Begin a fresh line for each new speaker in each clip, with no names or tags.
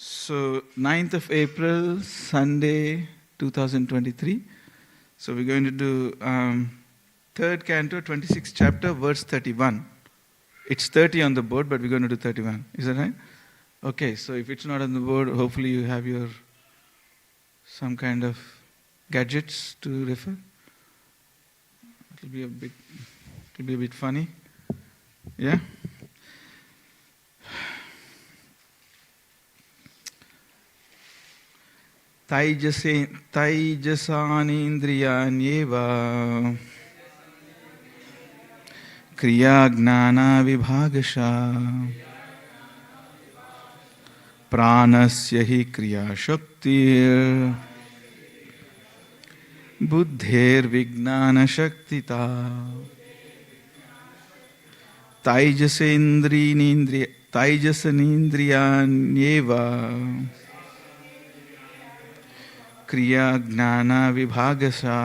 So 9th of April, Sunday, 2023. So we're going to do 3rd canto, 26th chapter, verse 31. It's 30 on the board, but we're going to do 31. Is that right? Okay, so if it's not on the board, hopefully you have your some kind of gadgets to refer. It'll be a bit funny. Yeah? तैजसानीन्द्रियाण्येव क्रियाज्ञानाविभागशः प्राणस्य हि क्रियाशक्तिर्बुद्धेर्विज्ञानशक्तिता तैजसेन्द्रियाण्येव क्रियाज्ञानाविभागशः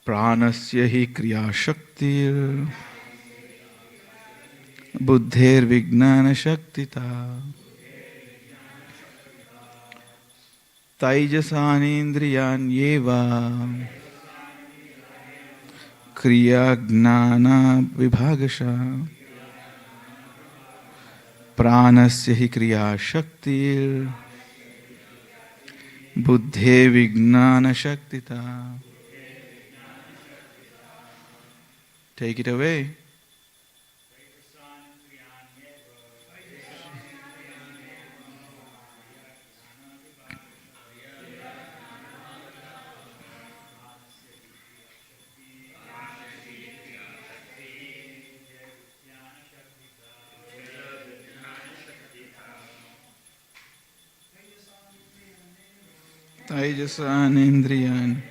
प्राणस्य हि क्रियाशक्तिर्बुद्धेर्विज्ञानशक्तिता तैजसानीन्द्रियाण्येव क्रियाज्ञानाविभागशः प्राणस्य हि क्रियाशक्तिर्बुद्धेर्विज्ञानशक्तिता. Take it away. Taijasanindriyan.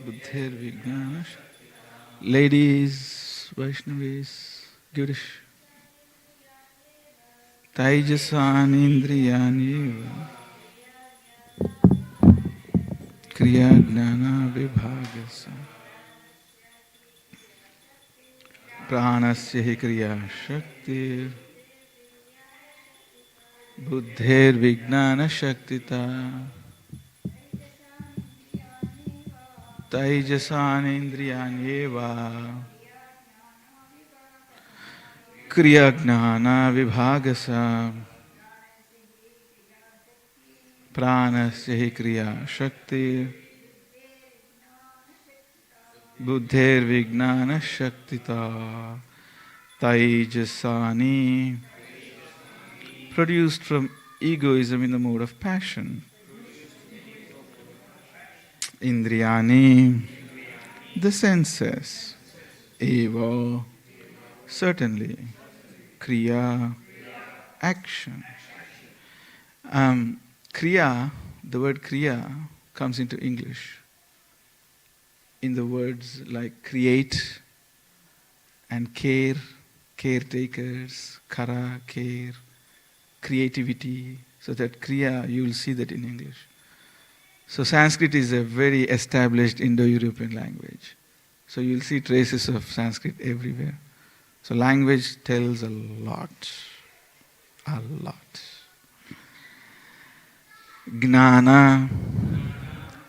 Buddhir Ladies, Vaishnavis, give it a Taijasanindriyani Kriya Gnana Vibhagasa Pranasya hi Kriya Shakti Buddhir Vignana Shaktita Taijasanindriyanyeva Kriyagnana Vibhagasa Pranasya hi Kriya Shakti Buddhir Vignana Shaktita Taijasani produced from egoism in the mode of passion. Indriyani, the senses. Eva, certainly. Kriya, action. Kriya, the word Kriya comes into English in the words like create and care, caretakers, kara, care, creativity. So that Kriya, you will see that in English. So Sanskrit is a very established Indo-European language. So you'll see traces of Sanskrit everywhere. So language tells a lot. A lot. Gnana,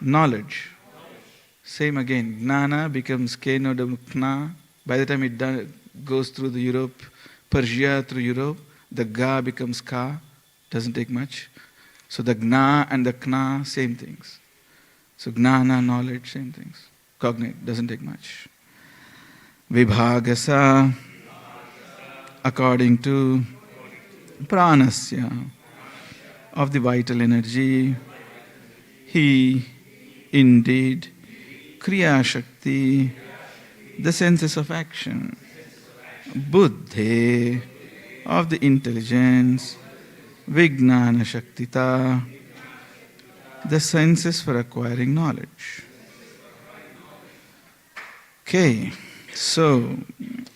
knowledge. Same again. Gnana becomes Kna. By the time it goes through the Europe, Persia through Europe, the Ga becomes Ka. Doesn't take much. So the Gna and the Kna, same things. So Gnana, knowledge, same things. Cognate, doesn't take much. Vibhagasa, according to Pranasya, of the vital energy. He, indeed, Kriya Shakti, the senses of action. Buddhi, of the intelligence. Vijnana Shaktita, the senses for acquiring knowledge. Okay, so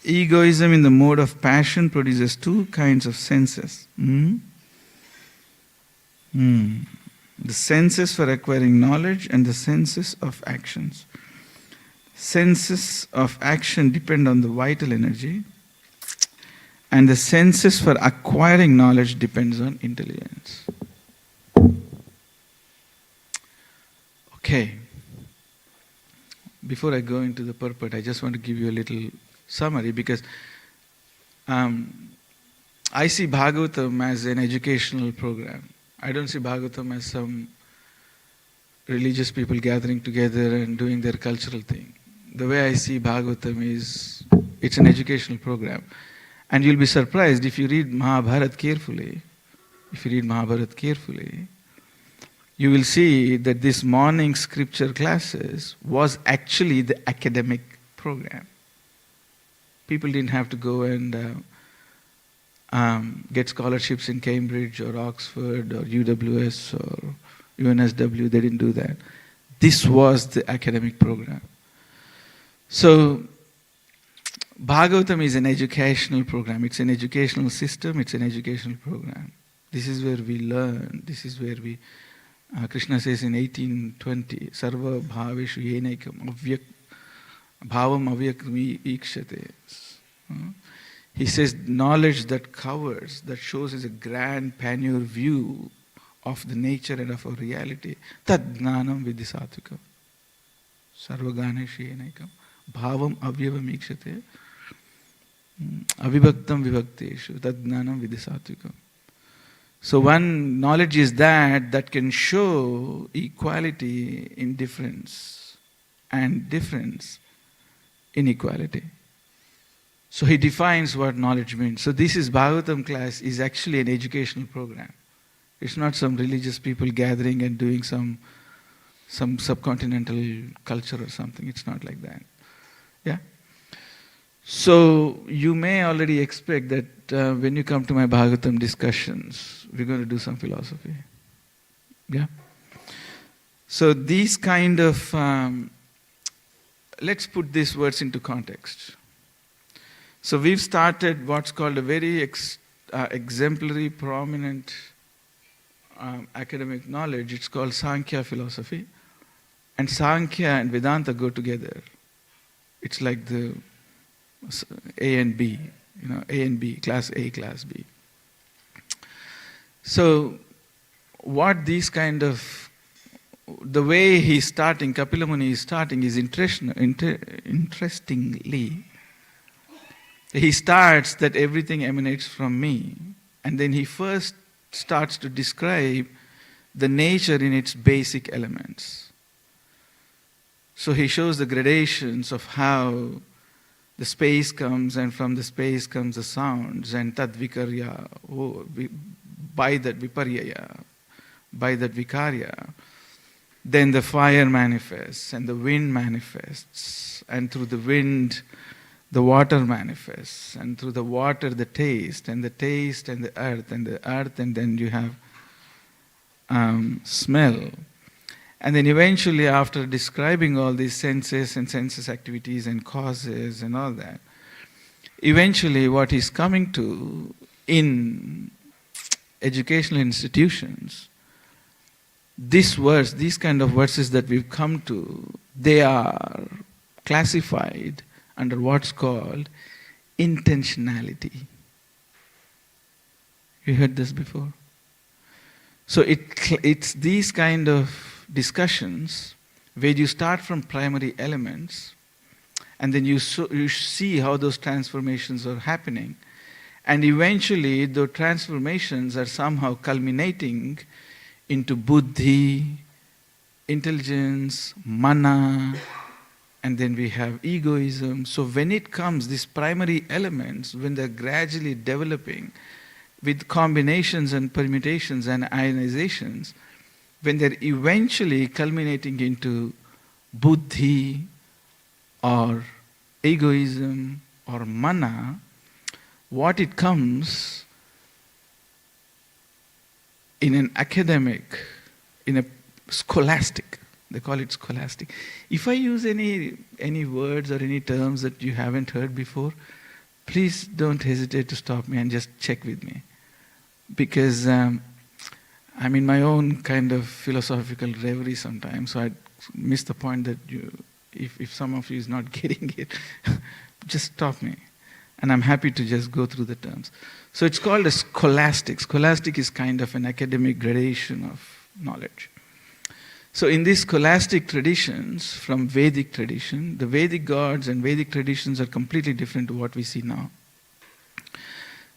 egoism in the mode of passion produces two kinds of senses. Hmm. The senses for acquiring knowledge and the senses of actions. Senses of action depend on the vital energy, and the senses for acquiring knowledge depends on intelligence. Okay. Before I go into the purport, I just want to give you a little summary because I see Bhagavatam as an educational program. I don't see Bhagavatam as some religious people gathering together and doing their cultural thing. The way I see Bhagavatam is, it's an educational program. And you'll be surprised if you read Mahabharata carefully, you will see that this morning scripture classes was actually the academic program. People didn't have to go and get scholarships in Cambridge or Oxford or UWS or UNSW. They didn't do that. This was the academic program. So, Bhagavatam is an educational program. It's an educational system. It's an educational program. This is where we learn. This is where we... Krishna says in 1820, Sarva bhaveshu yenaikam bhavam avyakami ikshate. He says knowledge that covers, that shows as a grand panur view of the nature and of our reality. Tad jnanam vidhisatvika. Sarva ganeshu yenaikam bhavam avyavam ikshate. Avibhaktam vibhakteshu tad jnanam vidhisatvika. So one knowledge is that can show equality in difference and difference in equality. So he defines what knowledge means. So this is Bhagavatam class is actually an educational program. It's not some religious people gathering and doing some subcontinental culture or something. It's not like that. Yeah? So you may already expect that when you come to my Bhagavatam discussions, we're going to do some philosophy. Yeah? So these kind of... let's put these words into context. So we've started what's called a very exemplary, prominent academic knowledge. It's called Sankhya philosophy. And Sankhya and Vedanta go together. It's like the A and B, A and B, class A, class B. So what these kind of, the way he's starting, Kapila Muni is starting is interestingly. He starts that everything emanates from me, and then he first starts to describe the nature in its basic elements. So he shows the gradations of how the space comes, and from the space comes the sounds, and tad vikarya, by that viparyaya, by that vikarya. Then the fire manifests, and the wind manifests, and through the wind, the water manifests, and through the water, the taste, and the earth, and then you have smell. And then eventually, after describing all these senses and senses activities and causes and all that, eventually what he's coming to in educational institutions, these kind of verses that we've come to, they are classified under what's called intentionality. You heard this before? So it's these kind of discussions where you start from primary elements and then you see how those transformations are happening, and eventually the transformations are somehow culminating into buddhi, intelligence, mana, and then we have egoism. So when it comes, these primary elements, when they're gradually developing with combinations and permutations and ionizations, when they're eventually culminating into buddhi or egoism or mana, what it comes in an academic, in a scholastic, they call it scholastic. If I use any words or any terms that you haven't heard before, please don't hesitate to stop me and just check with me. Because I'm in my own kind of philosophical reverie sometimes, so I miss the point that if some of you is not getting it, just stop me. And I'm happy to just go through the terms. So it's called a scholastic. Scholastic is kind of an academic gradation of knowledge. So in these scholastic traditions, from Vedic tradition, the Vedic gods and Vedic traditions are completely different to what we see now.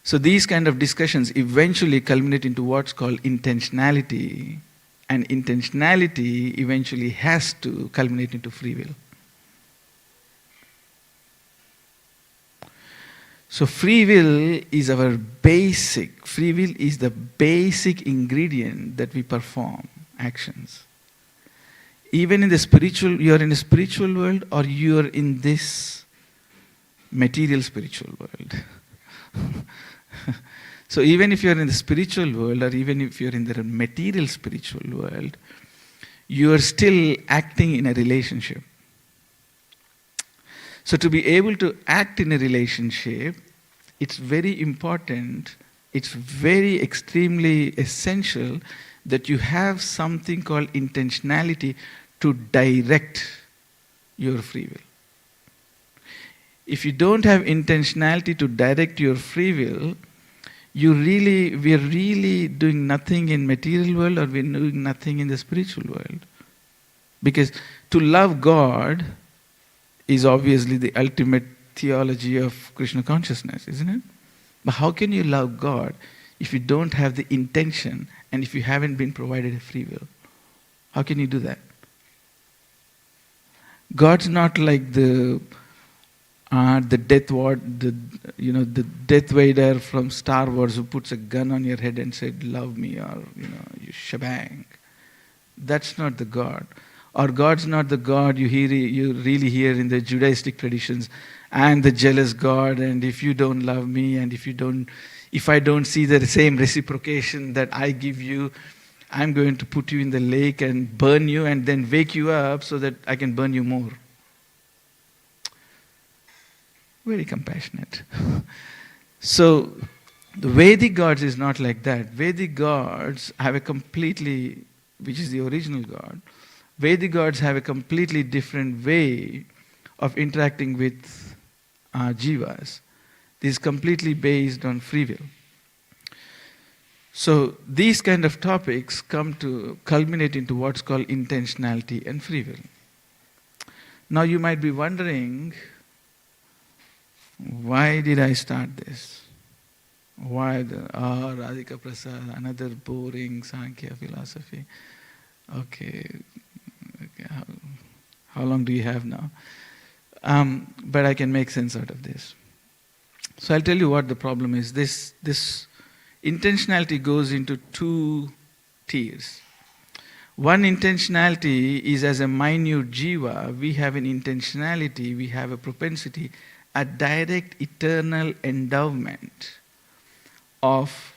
So these kind of discussions eventually culminate into what's called intentionality, and intentionality eventually has to culminate into free will. So free will is free will is the basic ingredient that we perform actions. Even in the spiritual, you are in a spiritual world or you are in this material spiritual world. So even if you are in the spiritual world or even if you are in the material spiritual world, you are still acting in a relationship. So to be able to act in a relationship, it's very important, it's very extremely essential that you have something called intentionality to direct your free will. If you don't have intentionality to direct your free will, we are really doing nothing in material world or we're doing nothing in the spiritual world. Because to love God is obviously the ultimate theology of Krishna consciousness, isn't it? But how can you love God if you don't have the intention and if you haven't been provided a free will? How can you do that? God's not like the Death Vader from Star Wars who puts a gun on your head and said, "Love me," or you shebang. That's not the God. Or God's not the God you really hear in the Judaistic traditions. I'm the jealous God, and if you don't love me, and if I don't see the same reciprocation that I give you, I'm going to put you in the lake and burn you and then wake you up so that I can burn you more. Very compassionate. So the Vedic gods is not like that. Vedic gods have a completely, which is the original God, Vedic gods have a completely different way of interacting with jivas. This is completely based on free will. So these kind of topics come to culminate into what's called intentionality and free will. Now you might be wondering, why did I start this? Why Radhika Prasad, another boring Sankhya philosophy. Okay, how long do you have now? But I can make sense out of this. So I'll tell you what the problem is. This intentionality goes into two tiers. One intentionality is as a minute jiva, we have an intentionality, we have a propensity, a direct eternal endowment of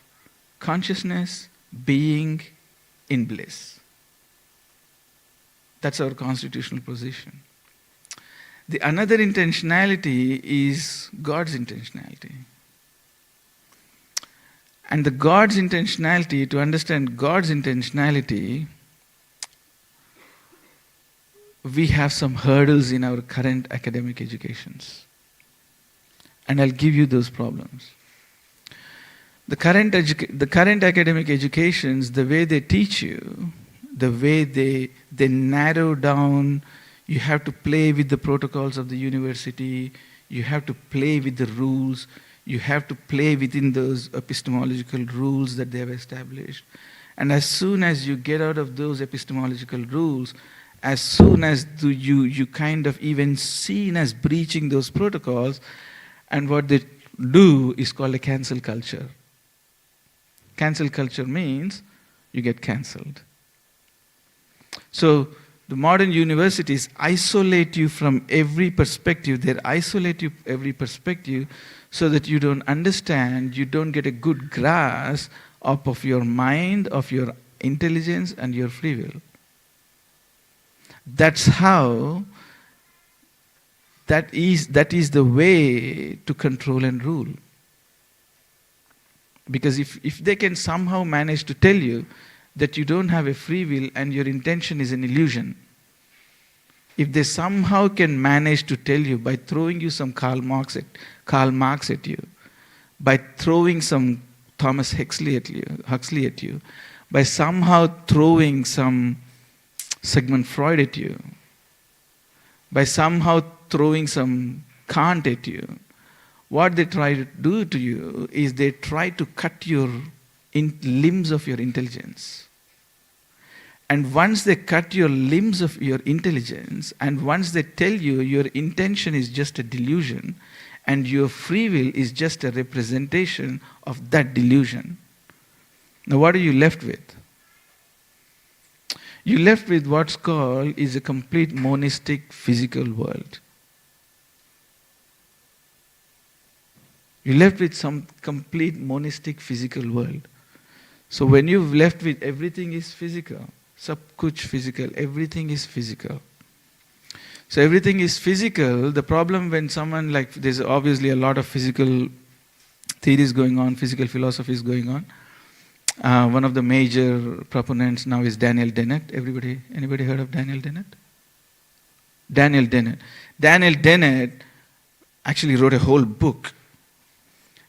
consciousness being in bliss. That's our constitutional position. The another intentionality is God's intentionality. And the God's intentionality, to understand God's intentionality, we have some hurdles in our current academic educations. And I'll give you those problems. The current academic educations, the way they teach you, the way they narrow down, you have to play with the protocols of the university, you have to play with the rules, you have to play within those epistemological rules that they have established. And as soon as you get out of those epistemological rules, as soon as you kind of even seen as breaching those protocols, and what they do is called a cancel culture. Cancel culture means you get cancelled. So the modern universities isolate you from every perspective. They isolate you every perspective so that you don't understand, you don't get a good grasp of your mind, of your intelligence and your free will. That's how, that is the way to control and rule. Because if they can somehow manage to tell you that you don't have a free will and your intention is an illusion. If they somehow can manage to tell you by throwing you some Karl Marx at you, by throwing some Thomas Huxley at you, by somehow throwing some Sigmund Freud at you, by somehow throwing some Kant at you, what they try to do to you is they try to cut your limbs of your intelligence. And once they cut your limbs of your intelligence, and once they tell you your intention is just a delusion, and your free will is just a representation of that delusion, now what are you left with? You're left with what's called is a complete monistic physical world. You're left with some complete monistic physical world. So when you're left with everything is physical, sab kuch physical, everything is physical. So everything is physical. The problem when someone there's obviously a lot of physical theories going on, physical philosophies going on. One of the major proponents now is Daniel Dennett. Anybody heard of Daniel Dennett? Daniel Dennett actually wrote a whole book.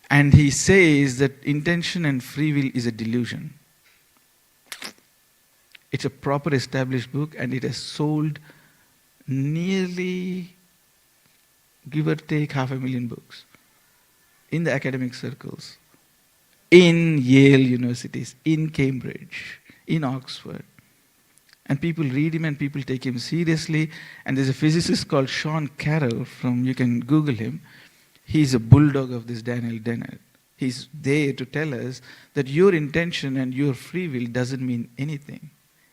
And he says that intention and free will is a delusion. It's a proper established book and it has sold nearly, give or take, 500,000 books in the academic circles, in Yale universities, in Cambridge, in Oxford. And people read him and people take him seriously. And there's a physicist called Sean Carroll you can Google him. He's a bulldog of this Daniel Dennett. He's there to tell us that your intention and your free will doesn't mean anything.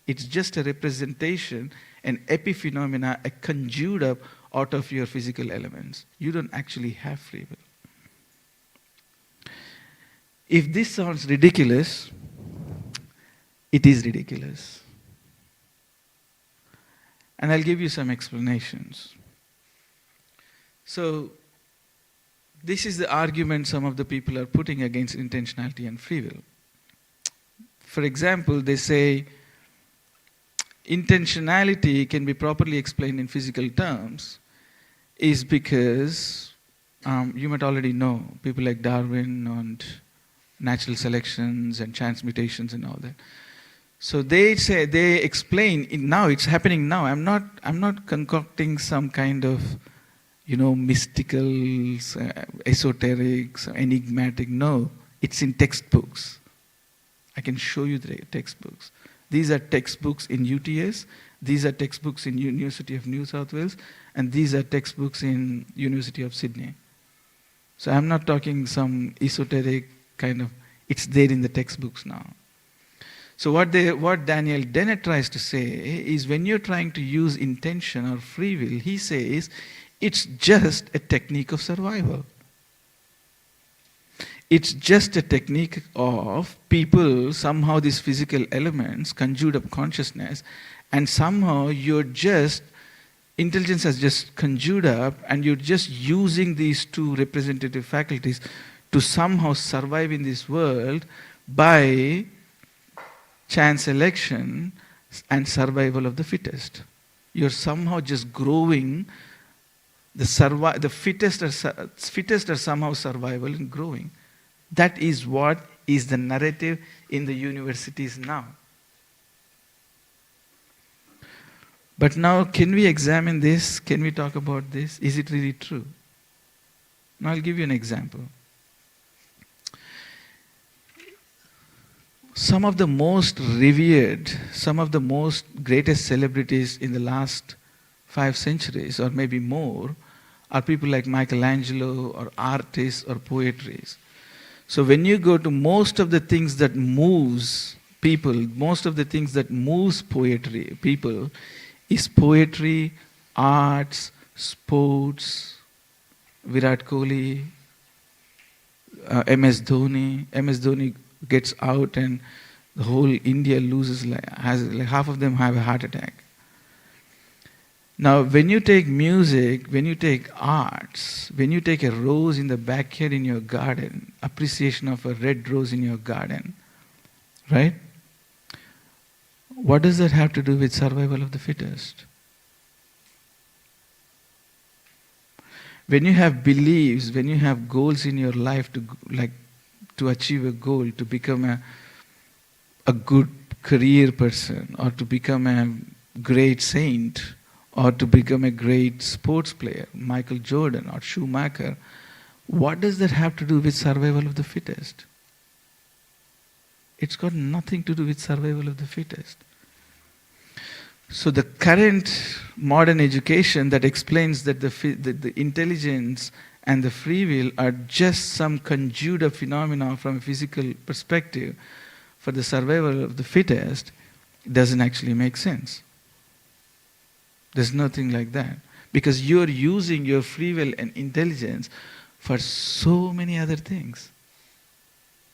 It's just a representation, an epiphenomena, a conjured up out of your physical elements. You don't actually have free will. If this sounds ridiculous, it is ridiculous. And I'll give you some explanations. So, this is the argument some of the people are putting against intentionality and free will. For example, they say intentionality can be properly explained in physical terms is because you might already know people like Darwin and natural selections and chance mutations and all that. So they explain now, it's happening now. I'm not concocting some kind of mystical, esoteric, enigmatic. No, it's in textbooks. I can show you the textbooks. These are textbooks in UTS, these are textbooks in University of New South Wales, and these are textbooks in University of Sydney. So I'm not talking some esoteric kind of, it's there in the textbooks now. So what Daniel Dennett tries to say is when you're trying to use intention or free will, he says, it's just a technique of survival. It's just a technique of people, somehow these physical elements conjured up consciousness, and somehow intelligence has just conjured up, and you're just using these two representative faculties to somehow survive in this world by chance selection and survival of the fittest. You're somehow just growing. The fittest are somehow survival and growing. That is what is the narrative in the universities now. But now, can we examine this? Can we talk about this? Is it really true? Now I'll give you an example. Some of the most revered, some of the most greatest celebrities in the last 5 centuries or maybe more are people like Michelangelo or artists or poetries. So when you go to most of the things that moves people, most of the things that moves people is poetry, arts, sports, Virat Kohli, MS Dhoni. MS Dhoni gets out and the whole India loses, half of them have a heart attack. Now, when you take music, when you take arts, when you take a rose in the backyard in your garden, appreciation of a red rose in your garden, right? What does that have to do with survival of the fittest? When you have beliefs, when you have goals in your life to achieve a goal, to become a good career person, or to become a great saint, or to become a great sports player, Michael Jordan or Schumacher, what does that have to do with survival of the fittest? It's got nothing to do with survival of the fittest. So the current modern education that explains that the intelligence and the free will are just some conjured up phenomena from a physical perspective for the survival of the fittest doesn't actually make sense. There's nothing like that. Because you're using your free will and intelligence for so many other things.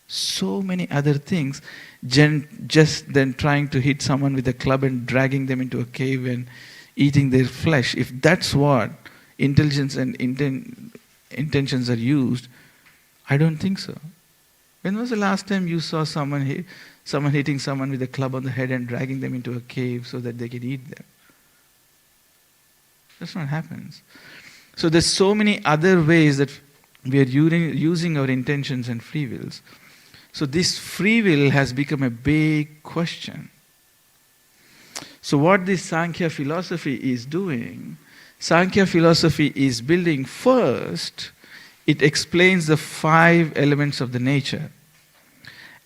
So many other things, just then trying to hit someone with a club and dragging them into a cave and eating their flesh. If that's what intelligence and intentions are used, I don't think so. When was the last time you saw someone hitting someone with a club on the head and dragging them into a cave so that they can eat them? That's not happens. So there's so many other ways that we are using our intentions and free wills. So this free will has become a big question. So what this Sankhya philosophy is doing, Sankhya philosophy is building first, it explains the 5 elements of the nature.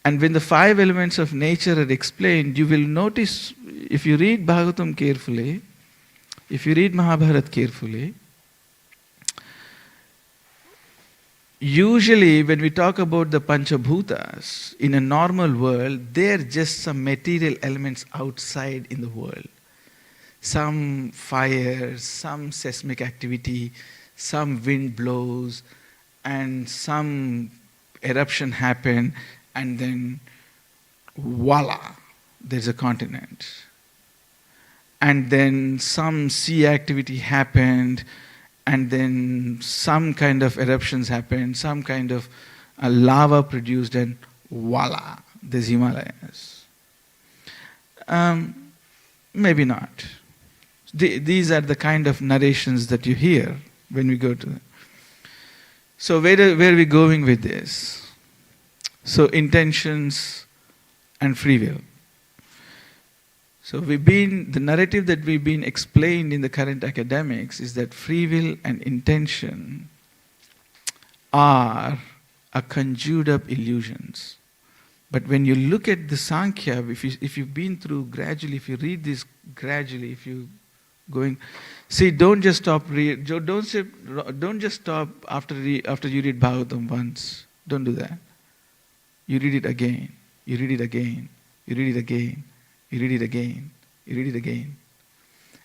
And when the 5 elements of nature are explained, you will notice, if you read Bhagavatam carefully, if you read Mahabharata carefully, usually when we talk about the Panchabhutas, in a normal world, they're just some material elements outside in the world. Some fire, some seismic activity, some wind blows, and some eruption happen, and then voila, there's a continent. And then some sea activity happened, and then some kind of eruptions happened, some kind of lava produced, and voila, there's Himalayas. Maybe not. These are the kind of narrations that you hear when we go to them. So where are we going with this? So intentions and free will. So the narrative that we've been explained in the current academics is that free will and intention are a conjured up illusions. But when you look at the Sankhya, if you've been through gradually, if you read this gradually, if you going, see, don't just stop don't just stop after you read Bhagavatam once. Don't do that. You read it again. You read it again. You read it again. You read it again, you read it again.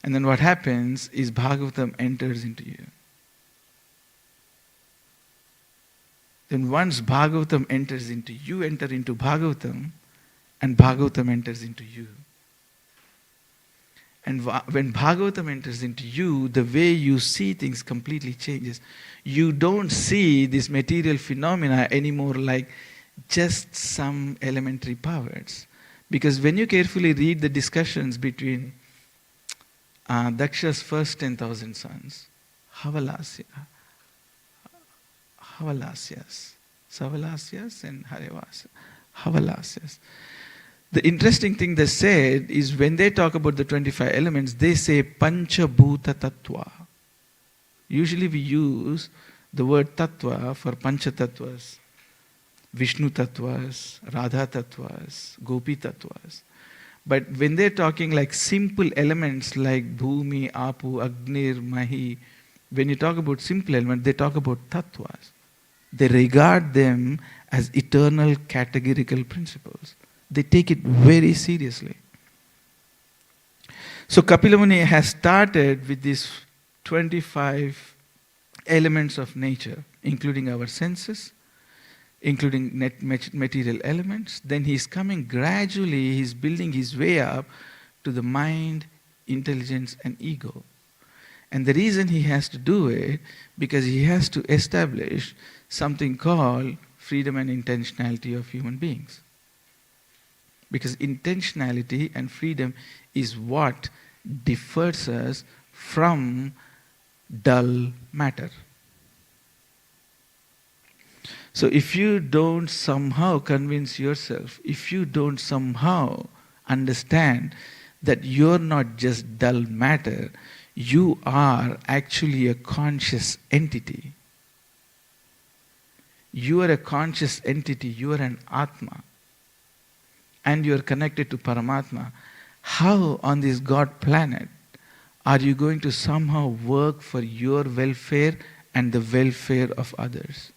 And then what happens is Bhagavatam enters into you. Then once Bhagavatam enters into you, enter into Bhagavatam, and Bhagavatam enters into you. And when Bhagavatam enters into you, the way you see things completely changes. You don't see this material phenomena anymore like just some elementary powers. Because when you carefully read the discussions between Daksha's first 10,000 sons, Savalasyas, and Havalasyas. The interesting thing they said is when they talk about the 25 elements, they say Panchabhuta Tattva. Usually we use the word Tattva for Pancha Tattvas. Vishnu Tattvas, Radha Tattvas, Gopi Tattvas. But when they're talking like simple elements like Bhumi, Apu, Agnir, Mahi, when you talk about simple elements, they talk about Tattvas. They regard them as eternal categorical principles. They take it very seriously. So Kapila Muni has started with these 25 elements of nature, including our senses, including material elements. Then he's coming gradually, he's building his way up to the mind, intelligence, and ego. And the reason he has to do it, because he has to establish something called freedom and intentionality of human beings. Because intentionality and freedom is what differs us from dull matter. So if you don't somehow convince yourself, if you don't somehow understand that you're not just dull matter, you are actually a conscious entity. You are a conscious entity, you are an Atma, and you are connected to Paramatma. How on this God planet are you going to somehow work for your welfare and the welfare of others?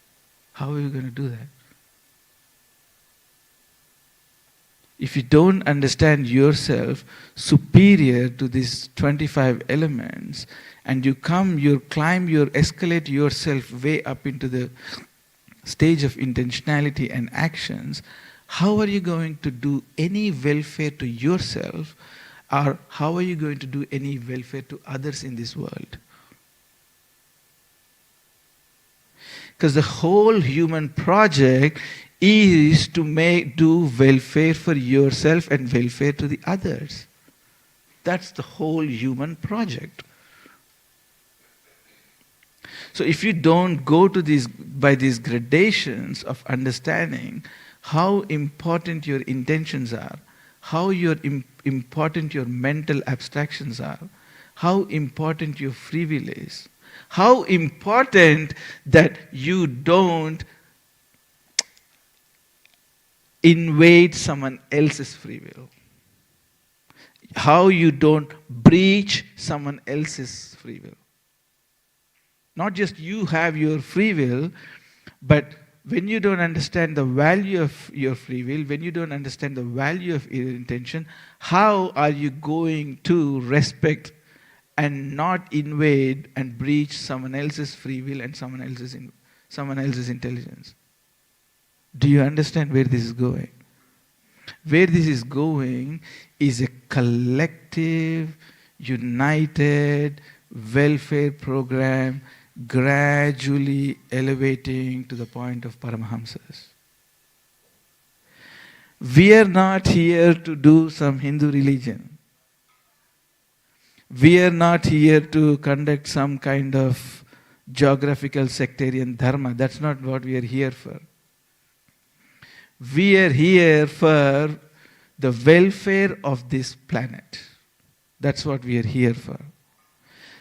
How are you going to do that? If you don't understand yourself superior to these 25 elements, and you escalate yourself way up into the stage of intentionality and actions, how are you going to do any welfare to yourself, or how are you going to do any welfare to others in this world? Because the whole human project is to do welfare for yourself and welfare to the others. That's the whole human project. So if you don't go to by these gradations of understanding how important your intentions are, how important your mental abstractions are, how important your free will is, how important that you don't invade someone else's free will, how you don't breach someone else's free will. Not just you have your free will, but when you don't understand the value of your free will, when you don't understand the value of your intention, how are you going to respect and not invade and breach someone else's free will and someone else's intelligence? Do you understand where this is going? Where this is going is a collective, united welfare program gradually elevating to the point of Paramahamsas. We are not here to do some Hindu religion. We are not here to conduct some kind of geographical sectarian dharma. That's not what we are here for. We are here for the welfare of this planet. That's what we are here for.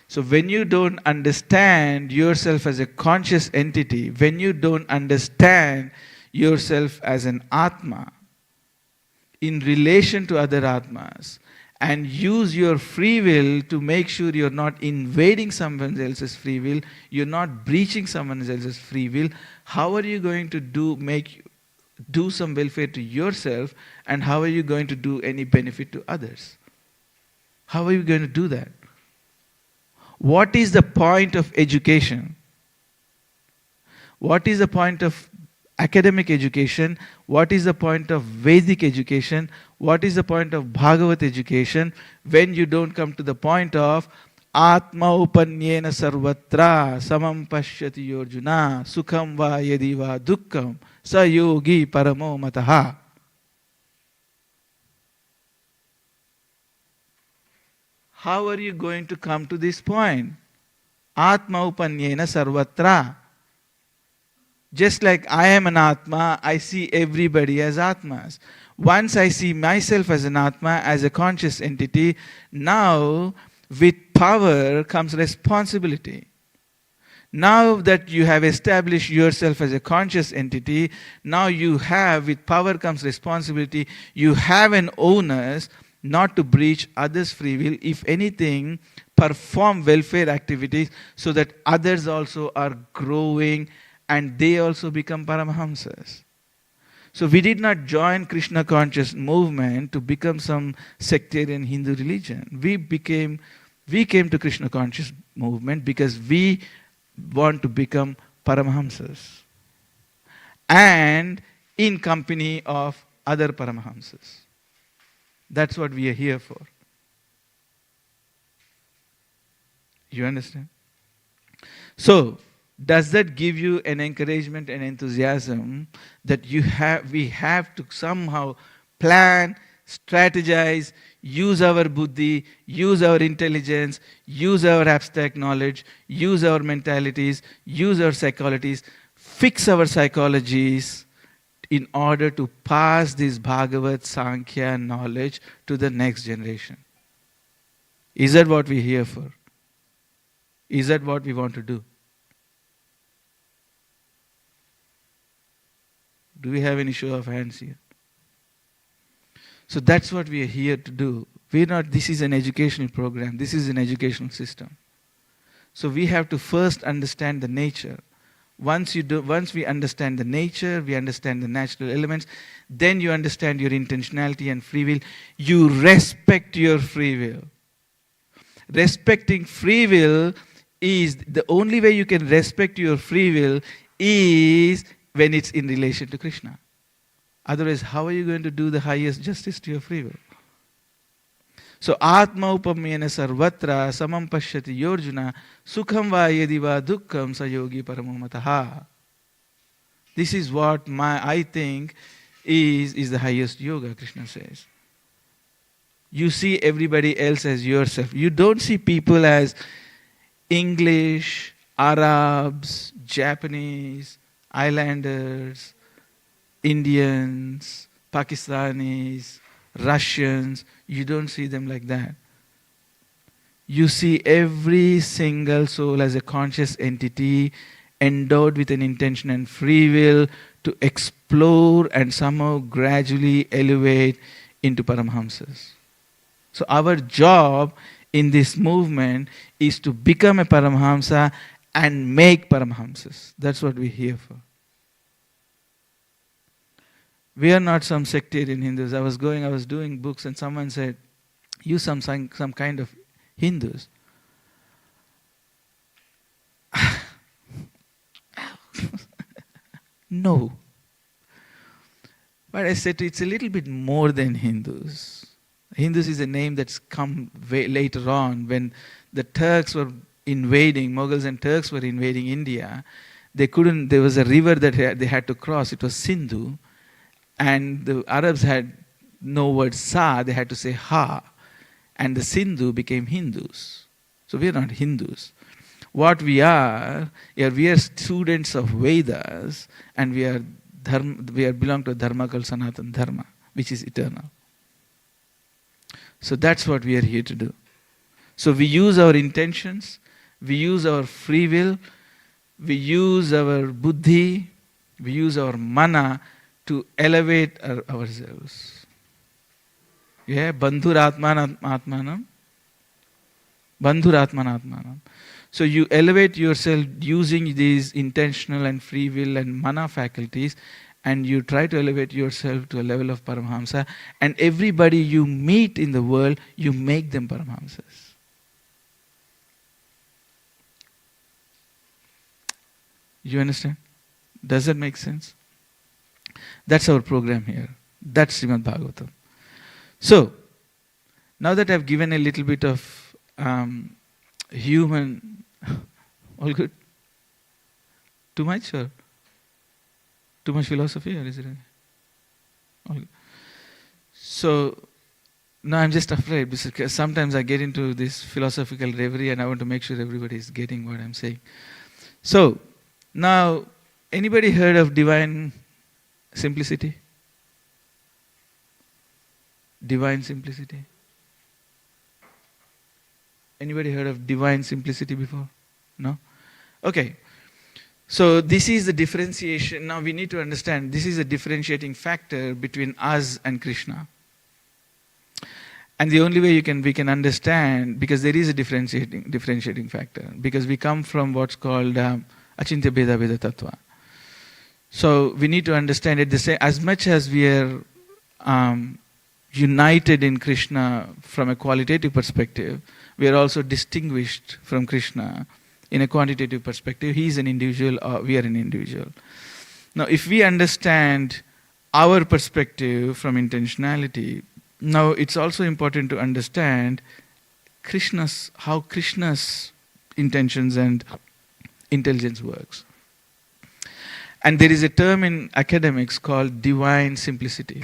So when you don't understand yourself as a conscious entity, when you don't understand yourself as an Atma in relation to other Atmas, and use your free will to make sure you're not invading someone else's free will, you're not breaching someone else's free will, how are you going to do some welfare to yourself, and how are you going to do any benefit to others? How are you going to do that? What is the point of education? What is the point of academic education? What is the point of Vedic education? What is the point of Bhagavat education when you don't come to the point of Atma upanyena sarvatra samam pashyati yorjuna sukham va yadi va dukkham sa yogi paramo mataha? How are you going to come to this point? Atma upanyena sarvatra. Just like I am an Atma, I see everybody as Atmas. Once I see myself as an Atma, as a conscious entity, now with power comes responsibility. Now that you have established yourself as a conscious entity, now you have, with power comes responsibility, you have an onus not to breach others' free will. If anything, perform welfare activities so that others also are growing and they also become Paramahamsas. So we did not join Krishna conscious movement to become some sectarian Hindu religion. We came to Krishna conscious movement because we want to become Paramahamsas. And in company of other Paramahamsas. That's what we are here for. You understand? So, does that give you an encouragement and enthusiasm that we have to somehow plan, strategize, use our buddhi, use our intelligence, use our abstract knowledge, use our mentalities, use our psychologies, fix our psychologies in order to pass this Bhagavad Sankhya knowledge to the next generation. Is that what we're here for? Is that what we want to do? Do we have any show of hands here? So that's what we are here to do. This is an educational program. This is an educational system. So we have to first understand the nature. Once we understand the nature, we understand the natural elements, then you understand your intentionality and free will. You respect your free will. Respecting free will is the only way you can respect your free will is when it's in relation to Krishna. Otherwise, how are you going to do the highest justice to your free will? So, Atma upamyena sarvatra samam pashyati yorjuna sukham va yadi va dukkham sayogi paramo mataha. This is what I think is the highest yoga, Krishna says. You see everybody else as yourself. You don't see people as English, Arabs, Japanese, Islanders, Indians, Pakistanis, Russians. You don't see them like that. You see every single soul as a conscious entity endowed with an intention and free will to explore and somehow gradually elevate into Paramhamsas. So our job in this movement is to become a Paramhamsa and make Paramhamsas. That's what we're here for. We are not some sectarian Hindus. I was doing books and someone said, you some kind of Hindus. No. But I said it's a little bit more than Hindus. Hindus is a name that's come way later on when the Turks were invading, Mughals and Turks were invading India. There was a river that they had to cross. It was Sindhu. And the Arabs had no word sa, they had to say ha. And the Sindhu became Hindus. So we are not Hindus. What we are students of Vedas, and we belong to a dharma called Sanatana Dharma, which is eternal. So that's what we are here to do. So we use our intentions, we use our free will, we use our buddhi, we use our mana to elevate ourselves. Yeah, bandhuratman atmanam. Bandhuratman atmanam. So you elevate yourself using these intentional and free will and mana faculties, and you try to elevate yourself to a level of Paramhamsa, and everybody you meet in the world, you make them Paramhamsas. You understand? Does that make sense? That's our program here. That's Srimad Bhagavatam. So, now that I've given a little bit of human... All good? Too much or? Too much philosophy or is it? All good. So, now I'm just afraid because sometimes I get into this philosophical reverie and I want to make sure everybody is getting what I'm saying. So, now, anybody heard of divine simplicity? Divine simplicity. Anybody heard of divine simplicity before? No? Okay. So this is the differentiation. Now we need to understand this is a differentiating factor between us and Krishna. And the only way we can understand, because there is a differentiating factor, because we come from what's called Achintya Bheda Bheda Tattva. So we need to understand it the same, as much as we are united in Krishna from a qualitative perspective, we are also distinguished from Krishna in a quantitative perspective. He is an individual, we are an individual. Now if we understand our perspective from intentionality, now it's also important to understand how Krishna's intentions and intelligence works. And there is a term in academics called divine simplicity.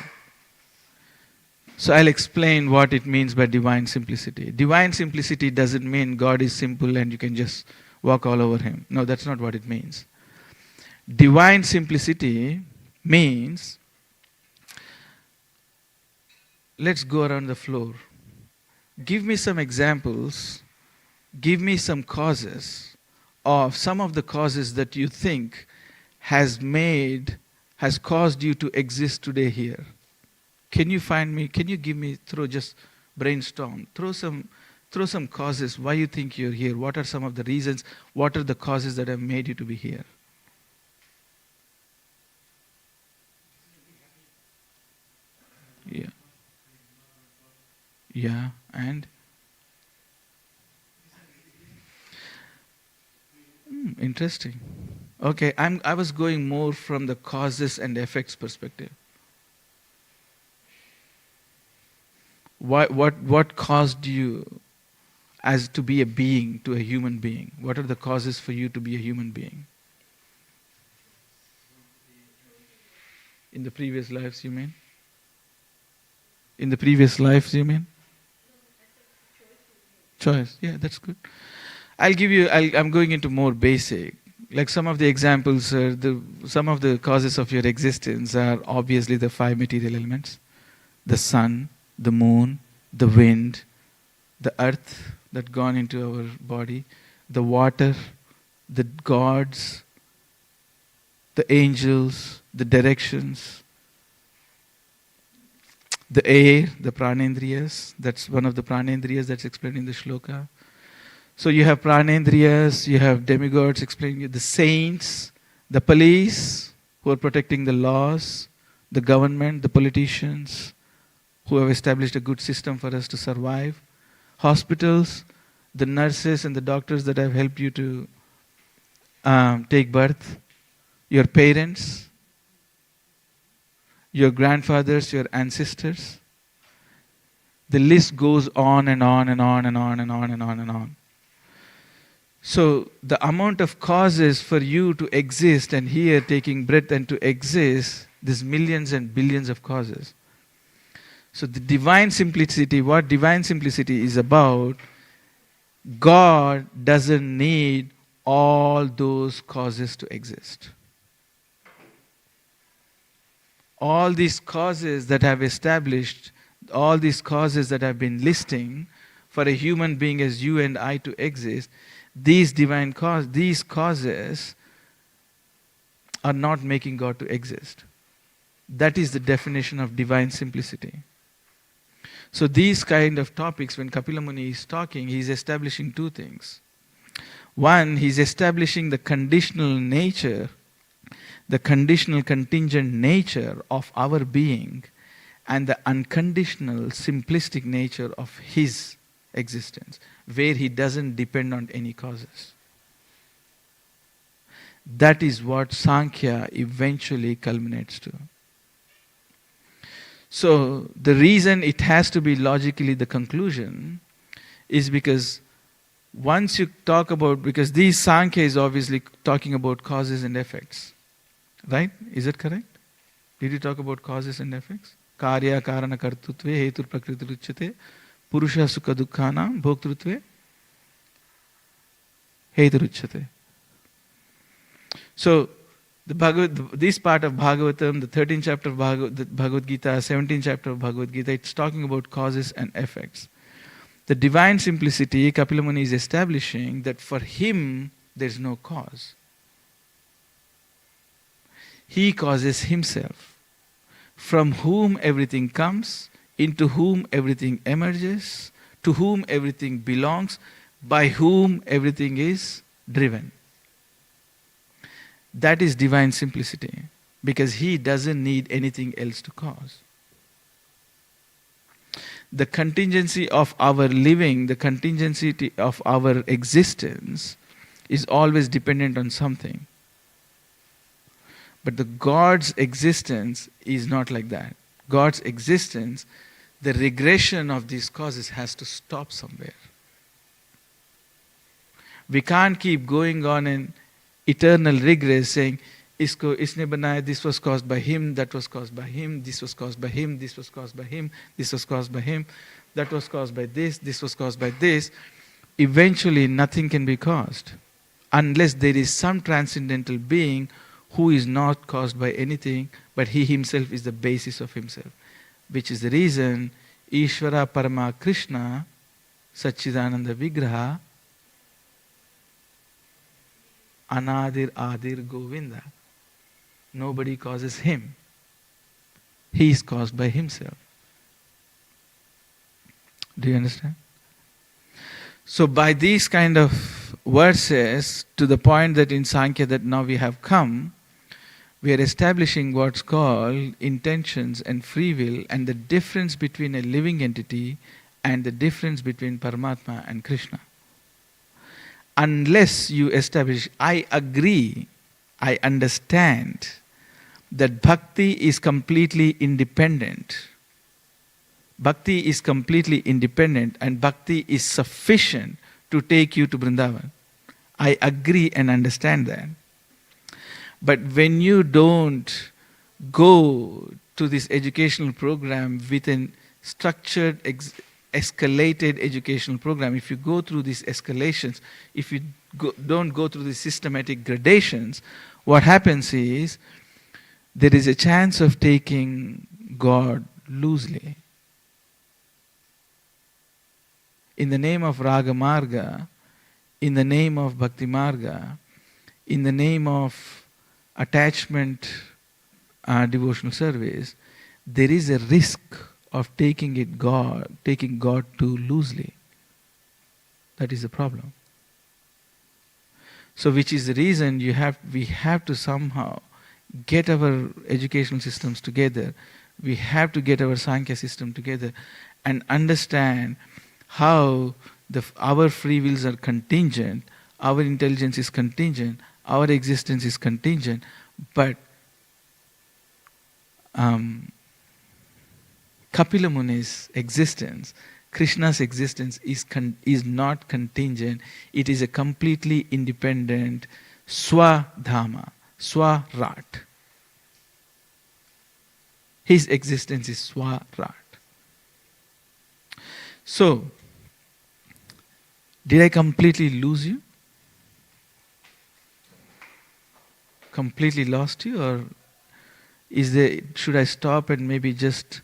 So I'll explain what it means by divine simplicity. Divine simplicity doesn't mean God is simple and you can just walk all over him. No, that's not what it means. Divine simplicity means, let's go around the floor. Give me some examples, give me some causes of some of the causes that you think has caused you to exist today here. Can you find me, can you give me, just brainstorm, throw some causes why you think you're here. What are some of the reasons? What are the causes that have made you to be here? Yeah. Yeah, and? Interesting. Okay, I was going more from the causes and effects perspective. What caused you as to be a being, to a human being? What are the causes for you to be a human being? In the previous lives, you mean? In the previous lives, you mean? Choice. Yeah, that's good. I'm going into more basic. Like some of the examples, some of the causes of your existence are obviously the 5 material elements. The sun, the moon, the wind, the earth that gone into our body, the water, the gods, the angels, the directions, the air, the pranendriyas. That's one of the pranendriyas that's explained in the shloka. So you have pranendriyas, you have demigods explaining you, the saints, the police who are protecting the laws, the government, the politicians who have established a good system for us to survive, hospitals, the nurses and the doctors that have helped you to take birth, your parents, your grandfathers, your ancestors. The list goes on and on and on and on and on and on and on. So the amount of causes for you to exist and here taking breath and to exist, there's millions and billions of causes. So the divine simplicity, what divine simplicity is about, God doesn't need all those causes to exist. All these causes that have established, all these causes that have been listing for a human being as you and I to exist, these causes are not making God to exist. That is the definition of divine simplicity. So these kind of topics, when Kapila Muni is talking, he is establishing two things. One, he is establishing the conditional nature, the conditional contingent nature of our being, and the unconditional simplistic nature of his existence, where he doesn't depend on any causes. That is what Sankhya eventually culminates to. So the reason it has to be logically the conclusion is because once you talk about, because these Sankhya is obviously talking about causes and effects. Right? Is it correct? Did you talk about causes and effects? Karya karana kartutve hetur prakritiruchyate purusha sukha dukkhana bhoktrutve heturuchyate. So this part of Bhagavatam, the 13th chapter of Bhagavad Gita, 17th chapter of Bhagavad Gita, it's talking about causes and effects. The divine simplicity, Kapila Muni is establishing that for him there's no cause. He causes himself, from whom everything comes, into whom everything emerges, to whom everything belongs, by whom everything is driven. That is divine simplicity, because he doesn't need anything else to cause. The contingency of our living, the contingency of our existence is always dependent on something. But the God's existence is not like that. God's existence, the regression of these causes has to stop somewhere. We can't keep going on an eternal regress saying, इसने बनाया, this was caused by him, that was caused by him, this was caused by him, this was caused by him, this was caused by him, that was caused by this was caused by this. Eventually nothing can be caused unless there is some transcendental being who is not caused by anything, but he himself is the basis of himself. Which is the reason Ishvara Parama Krishna Satchidananda Vigraha Anadir Adir Govinda. Nobody causes him. He is caused by himself. Do you understand? So by these kind of verses, to the point that in Sankhya that now we have come, we are establishing what's called intentions and free will, and the difference between a living entity and the difference between Paramatma and Krishna. Unless you establish, I agree, I understand that bhakti is completely independent. Bhakti is completely independent and bhakti is sufficient to take you to Vrindavan. I agree and understand that. But when you don't go to this educational program with a structured, escalated educational program, if you go through these escalations, if you don't go through the systematic gradations, what happens is there is a chance of taking God loosely. In the name of Raga Marga, in the name of Bhakti Marga, in the name of attachment devotional service, there is a risk of taking God too loosely. That is the problem. So which is the reason we have to somehow get our educational systems together. We have to get our Sankhya system together and understand how our free wills are contingent, our intelligence is contingent, our existence is contingent, but Kapila Muni's existence, Krishna's existence is not contingent. It is a completely independent Swadhama, Swarat. His existence is Swarat. So, did I completely lose you? Completely lost you, or should I stop and maybe just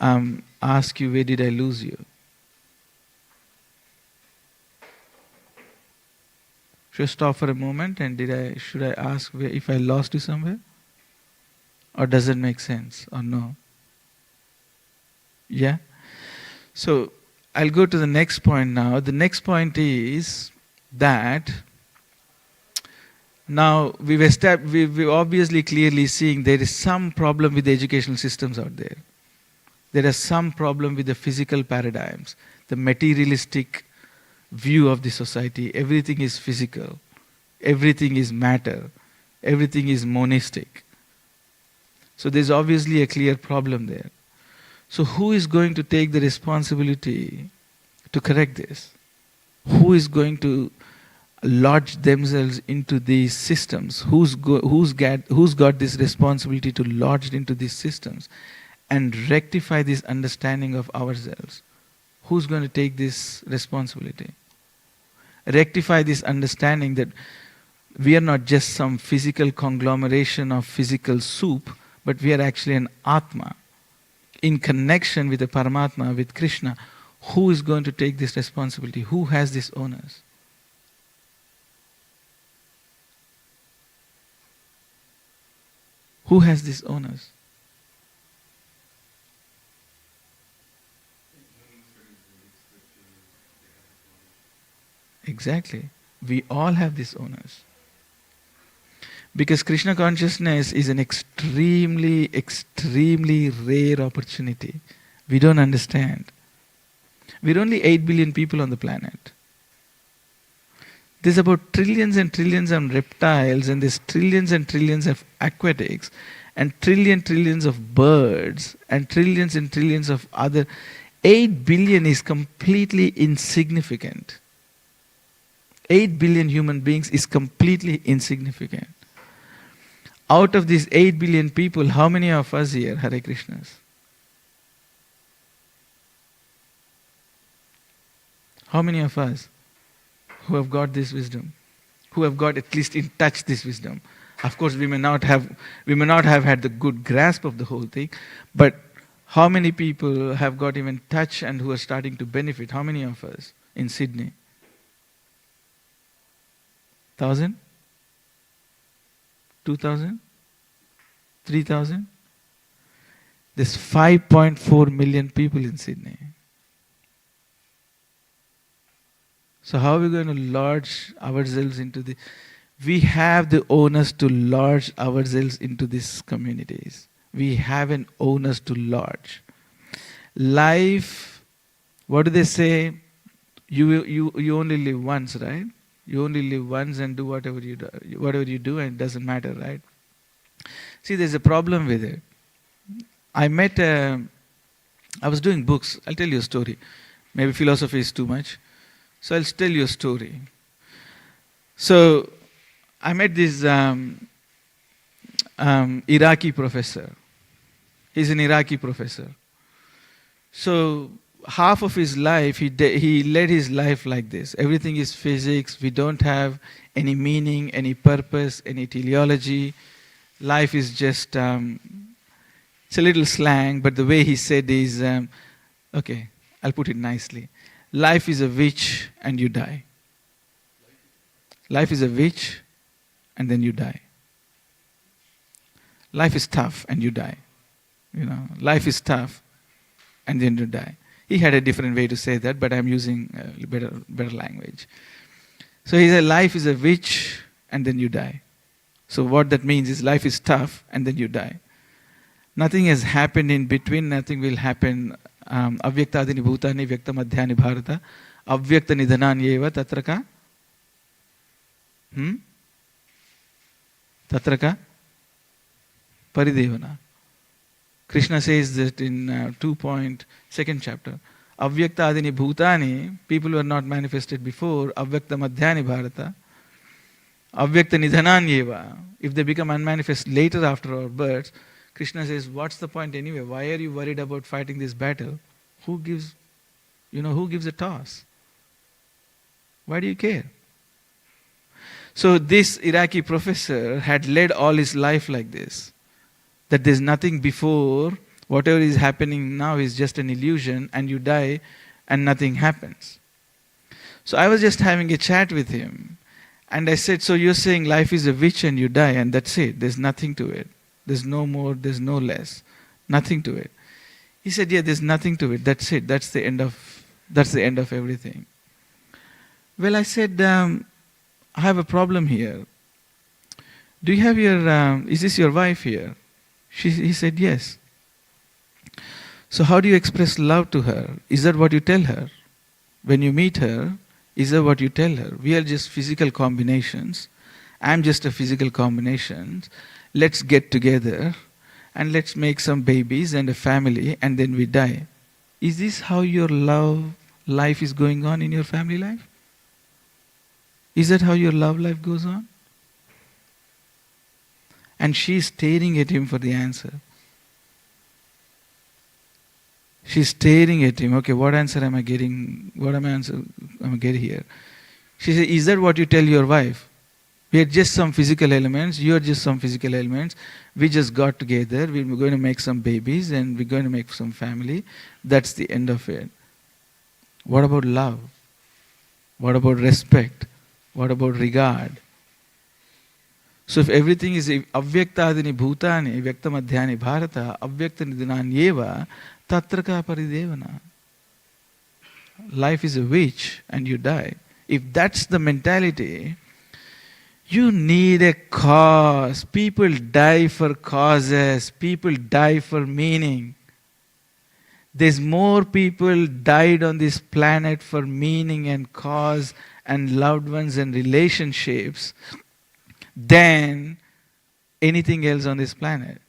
ask you, where did I lose you? Should I stop for a moment and should I ask if I lost you somewhere? Or does it make sense or no? Yeah? So I'll go to the next point now. The next point is that now we've obviously clearly seeing there is some problem with the educational systems out there. There is some problem with the physical paradigms, the materialistic view of the society. Everything is physical, everything is matter, everything is monistic. So there's obviously a clear problem there. So who is going to take the responsibility to correct this? Who is going to lodge themselves into these systems? Who's got this responsibility to lodge into these systems and rectify this understanding of ourselves? Who's going to take this responsibility? Rectify this understanding that we are not just some physical conglomeration of physical soup, but we are actually an Atma in connection with the Paramatma, with Krishna. Who is going to take this responsibility? Who has this onus? Who has this onus? Exactly. We all have this onus. Because Krishna consciousness is an extremely, extremely rare opportunity. We don't understand. We're only 8 billion people on the planet. There's about trillions and trillions of reptiles, and there's trillions and trillions of aquatics, and trillions of birds, and trillions of other. 8 billion is completely insignificant. 8 billion human beings is completely insignificant. Out of these 8 billion people, how many of us here, Hare Krishnas? How many of us who have got this wisdom? Who have got at least in touch this wisdom? Of course, we may not have had the good grasp of the whole thing, but how many people have got even touch and who are starting to benefit? How many of us in Sydney? 1,000? 2,000? 3,000? There's 5.4 million people in Sydney. So how are we going to lodge ourselves into the... We have the onus to lodge ourselves into these communities. We have an onus to lodge. Life, what do they say? You only live once, right? You only live once and do whatever you do, and it doesn't matter, right? See, there's a problem with it. I was doing books. I'll tell you a story. Maybe philosophy is too much. So I'll tell you a story. So I met this Iraqi professor. He's an Iraqi professor. So half of his life, he led his life like this. Everything is physics. We don't have any meaning, any purpose, any teleology. Life is just, it's a little slang, but the way he said is, okay, I'll put it nicely. Life is a witch and you die. Life is a witch and then you die. Life is tough and you die. Life is tough and then you die. He had a different way to say that, but I'm using better language. So he said, life is a witch and then you die. So what that means is life is tough and then you die. Nothing has happened in between, nothing will happen. Avyaktadini bhutani vyakta madhyani bharata avyakta nidhananyeva tatraka tatraka paridevana. Krishna says that in 2.2 chapter. Avyaktadini bhutani, people who are not manifested before, avyakta madhyani bharata, avyakta nidhananyeva. If they become unmanifest later after our birth, Krishna says, what's the point anyway? Why are you worried about fighting this battle? Who gives a toss? Why do you care? So this Iraqi professor had led all his life like this. That there's nothing before, whatever is happening now is just an illusion, and you die and nothing happens. So I was just having a chat with him, and I said, so you're saying life is a witch and you die, and that's it, there's nothing to it. There's no more, there's no less, nothing to it. He said, yeah, there's nothing to it, that's it, that's the end of everything. Well, I said, I have a problem here. Do you have is this your wife here? He said, yes. So how do you express love to her? Is that what you tell her? When you meet her, is that what you tell her? We are just physical combinations. I'm just a physical combination. Let's get together and let's make some babies and a family and then we die. Is this how your love life is going on in your family life? Is that how your love life goes on? And she's staring at him for the answer. She's staring at him. Okay, what answer am I getting? What am I getting here? She said, is that what you tell your wife? We are just some physical elements. You are just some physical elements. We just got together. We're going to make some babies and we're going to make some family. That's the end of it. What about love? What about respect? What about regard? So if everything is avyaktadini bhutani, vyakta madhyani bharata, avyakta nidhananyeva, tatraka paridevana. Life is a witch and you die. If that's the mentality, you need a cause. People die for causes. People die for meaning. There's more people died on this planet for meaning and cause and loved ones and relationships than anything else on this planet.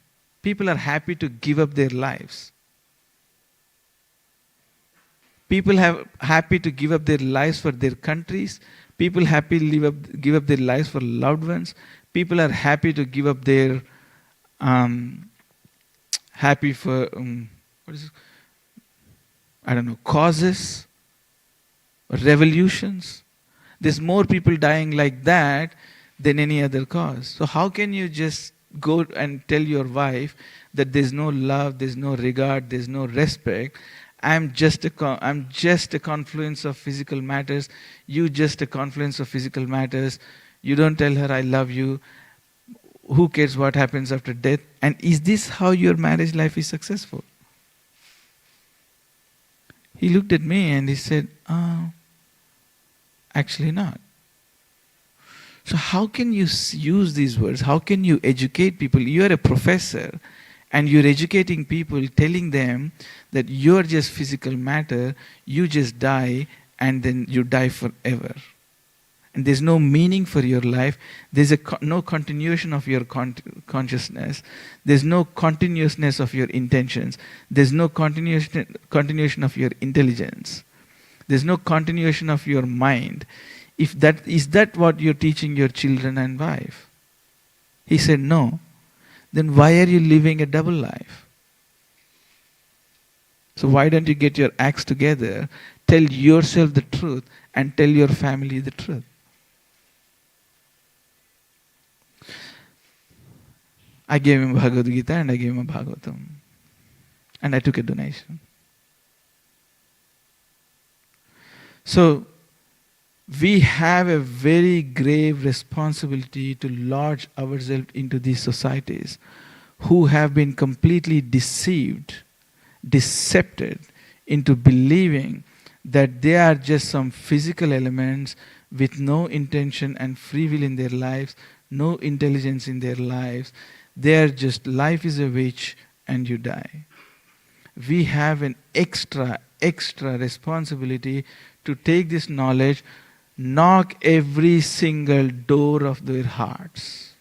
People are happy to give up their lives. People are happy to give up their lives for their countries. People happy to give up their lives for loved ones. People are happy to give up their happy for what is it? I don't know, causes, revolutions. There's more people dying like that than any other cause. So how can you just go and tell your wife that there's no love, there's no regard, there's no respect? I'm just a confluence of physical matters. You just a confluence of physical matters. You don't tell her I love you. Who cares what happens after death? And is this how your marriage life is successful? He looked at me and he said, actually not. So how can you use these words? How can you educate people? You're a professor and you're educating people, telling them that you're just physical matter, you just die and then you die forever. And there's no meaning for your life. There's no continuation of your consciousness. There's no continuousness of your intentions. There's no continuation of your intelligence. There's no continuation of your mind. Is that what you're teaching your children and wife? He said, no. Then why are you living a double life? So why don't you get your acts together, tell yourself the truth, and tell your family the truth? I gave him Bhagavad Gita and I gave him a Bhagavatam. And I took a donation. So, we have a very grave responsibility to lodge ourselves into these societies who have been completely decepted into believing that they are just some physical elements with no intention and free will in their lives, no intelligence in their lives. They are just, life is a witch and you die. We have an extra responsibility to take this knowledge, knock every single door of their hearts.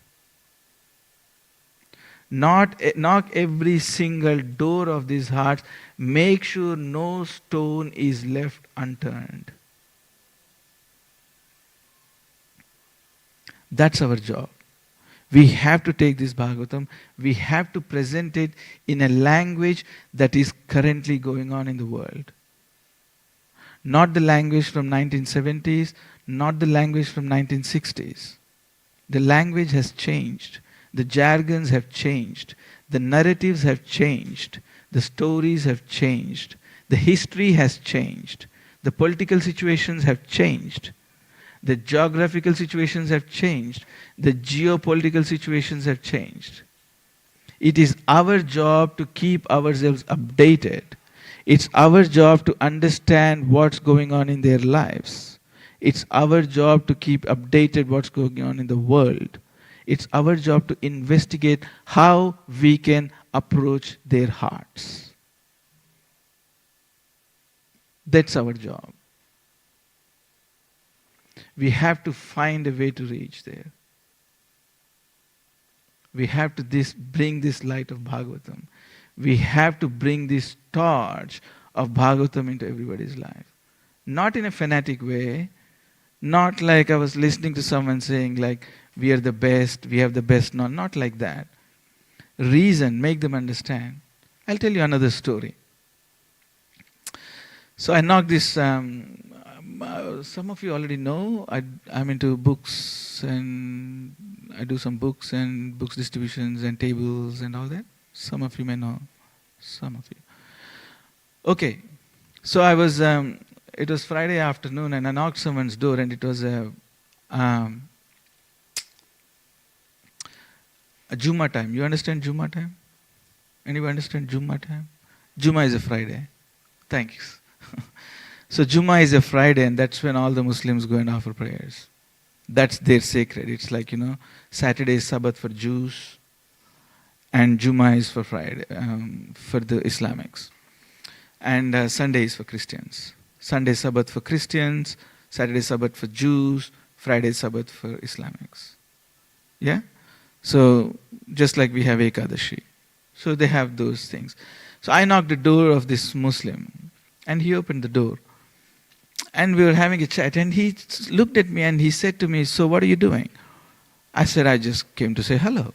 Knock every single door of these hearts. Make sure no stone is left unturned. That's our job. We have to take this Bhagavatam, we have to present it in a language that is currently going on in the world. Not the language from 1970s, not the language from 1960s. The language has changed. The jargons have changed. The narratives have changed. The stories have changed. The history has changed. The political situations have changed. The geographical situations have changed. The geopolitical situations have changed. It is our job to keep ourselves updated. It's our job to understand what's going on in their lives. It's our job to keep updated what's going on in the world. It's our job to investigate how we can approach their hearts. That's our job. We have to find a way to reach there. We have to bring this light of Bhagavatam. We have to bring this torch of Bhagavatam into everybody's life. Not in a fanatic way, not like I was listening to someone saying like, we are the best, we have the best, not like that. Reason, make them understand. I'll tell you another story. So I knocked this, some of you already know, I'm into books and I do some books and books distributions and tables and all that. Some of you may know, some of you. Okay, so I was, it was Friday afternoon and I knocked someone's door and it was a Juma time. You understand Juma time? Anyone understand Juma time? Juma is a Friday. Thanks. So Juma is a Friday and that's when all the Muslims go and offer prayers. That's their sacred. It's like, Saturday is Sabbath for Jews and Juma is for Friday, for the Islamics. And Sunday is for Christians. Sunday Sabbath for Christians, Saturday Sabbath for Jews, Friday Sabbath for Islamics. Yeah? So, just like we have Ekadashi. So they have those things. So I knocked the door of this Muslim and he opened the door. And we were having a chat and he looked at me and he said to me, so what are you doing? I said, I just came to say hello.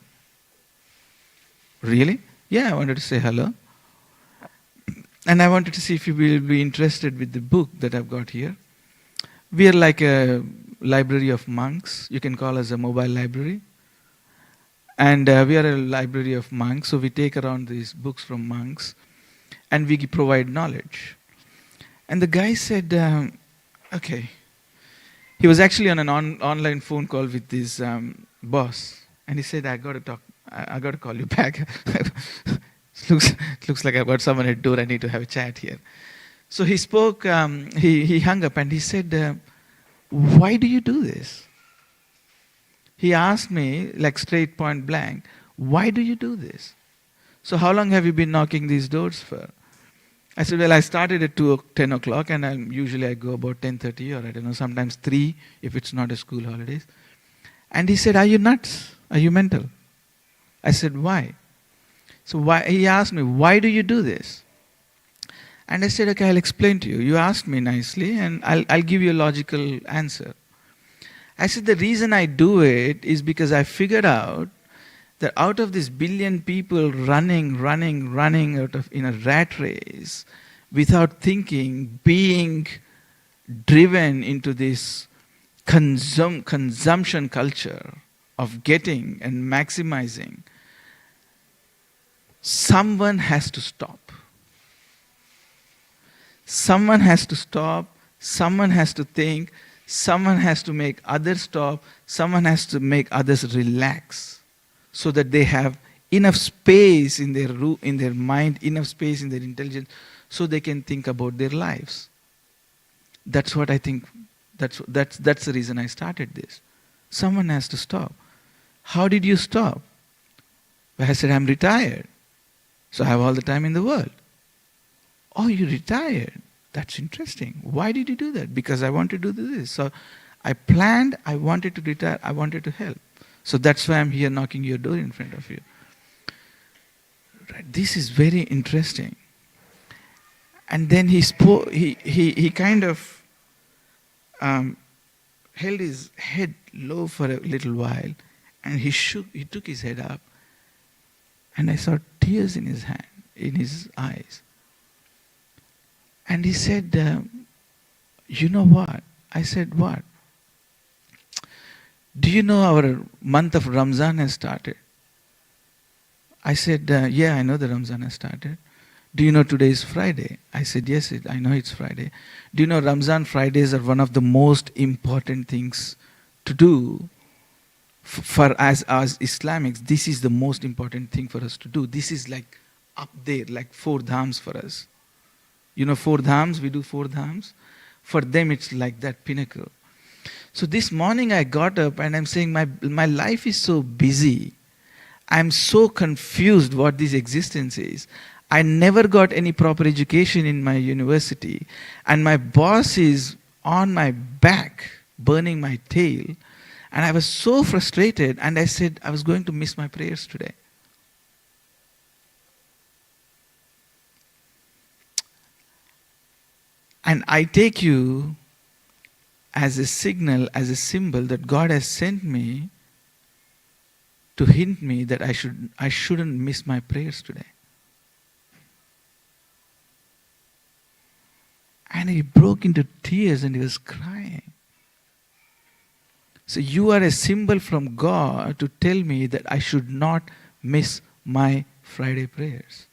Really? Yeah, I wanted to say hello. And I wanted to see if you will be interested with the book that I've got here. We are like a library of monks. You can call us a mobile library. And we are a library of monks, so we take around these books from monks and we provide knowledge. And the guy said, okay. He was actually on an online phone call with his boss. And he said, I got to talk. I got to call you back. Looks like I've got someone at the door. I need to have a chat here. So he spoke, he hung up and he said, why do you do this? He asked me, like straight point blank, why do you do this? So how long have you been knocking these doors for? I said, well, I started at 10 o'clock and usually I go about 10:30 or I don't know, sometimes 3 if it's not a school holidays. And he said, are you nuts? Are you mental? I said, why? So he asked me, why do you do this? And I said, okay, I'll explain to you. You asked me nicely and I'll give you a logical answer. I said, the reason I do it is because I figured out that out of this billion people running in a rat race without thinking, being driven into this consumption culture of getting and maximizing, someone has to stop. Someone has to stop, someone has to think, someone has to make others stop, someone has to make others relax so that they have enough space in their mind, enough space in their intelligence so they can think about their lives. That's what I think, that's the reason I started this. Someone has to stop. How did you stop? Well, I said, I'm retired, so I have all the time in the world. Oh, you retired? That's interesting. Why did you do that? Because I want to do this. So I planned, I wanted to retire, I wanted to help. So that's why I'm here knocking your door in front of you. Right. This is very interesting. And then he spoke, he kind of held his head low for a little while and he took his head up and I saw tears in his eyes. And he said, you know what? I said, what? Do you know our month of Ramzan has started? I said, yeah, I know the Ramzan has started. Do you know today is Friday? I said, yes, I know it's Friday. Do you know Ramzan Fridays are one of the most important things to do for as Islamics? This is the most important thing for us to do. This is like up there, like 4 dhams for us. You know 4 dhams, we do 4 dhams. For them it's like that pinnacle. So this morning I got up and I'm saying my life is so busy. I'm so confused what this existence is. I never got any proper education in my university. And my boss is on my back, burning my tail. And I was so frustrated and I said I was going to miss my prayers today. And I take you as a signal, as a symbol that God has sent me to hint me that I shouldn't miss my prayers today. And he broke into tears and he was crying. So you are a symbol from God to tell me that I should not miss my Friday prayers.